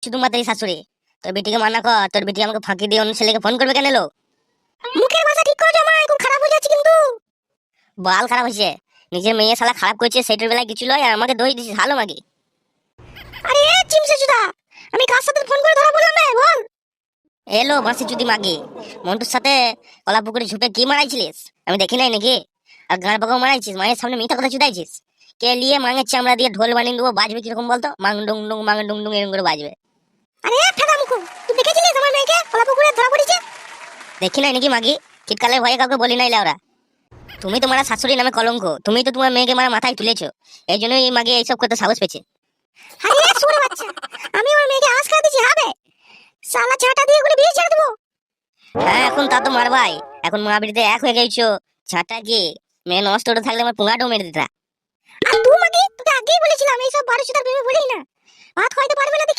শুধু মাত্রই শাশুড়ি, তোর বেটিকে মানা কর, তোর বেটি আমাকে ফাঁকি দিয়ে অন্য ছেলেকে ফোন করবে কেন এলো? মুখের ভাষা ঠিক করে জামাই, খুব খারাপ হয়ে যাচ্ছে কিন্তু। বাল খারাপ হয়েছে, নিজের মেয়ে শালা খারাপ করছে, সেটার বেলায় কিছু লয় আর আমাকে দোষ দিছিস, ভালো মাগি। আরে চিমসে চুদা, আমি কার সাথে ফোন করে ধরা বললাম না, বল। এলো বাঁশি চুদি মাগি, মন্টুর সাথে কলা পুকুরে ঝুপে কি মারাইছিলিস আমি দেখি নাই নাকি? আর গাঁড় পাকাও মারাইছিস, মায়ের সামনে মিথ্যা কথা চুদাইছিস। কে লিয়ে মাঙের চামড়া দিয়ে ঢোল বানিয়ে দেবো, বাজবে কিরকম বলতো? মাং ডুং ডুং মাং ডুং ডুং এরকম করে বাজবে। আরে ফেদা মুখো, তুই দেখেছিলিস আমার মেয়েকে কলা পুকুরে ধরা পড়েছে? দেখি নাই নাকি মাগি? শীতকালে ভয়ে কাউকে বলি নাই লেওরা। তুমি তোমার শাশুড়ি নামে কলঙ্ক, তুমি তো তোমার মেয়েকে মারা মাথায় তুলেছো, এই জন্যই এই মাগে এইসব করতে সাহস পেয়েছে। আরে শুনে বাচ্চা, আমি আমার মেয়েকে আজ করে দিছি হবে, শালা ঝাঁটা দিয়ে করে বিয়ে ছেড়ে দেবো। হ্যাঁ এখন তা তো মারবাই, এখন মা বিড়িতে এক হয়ে গেছো, ঝাঁটা কি? মেয়ে নষ্ট হতে থাকলে আমার পুঙ্গাটাও মেরে দিতা। আর তুই মাগি, তোকে আগেই বলেছিলাম এইসব 12 সুতার প্রেমে পড়ি না, ভাত খাইতে পারবে না দেখি।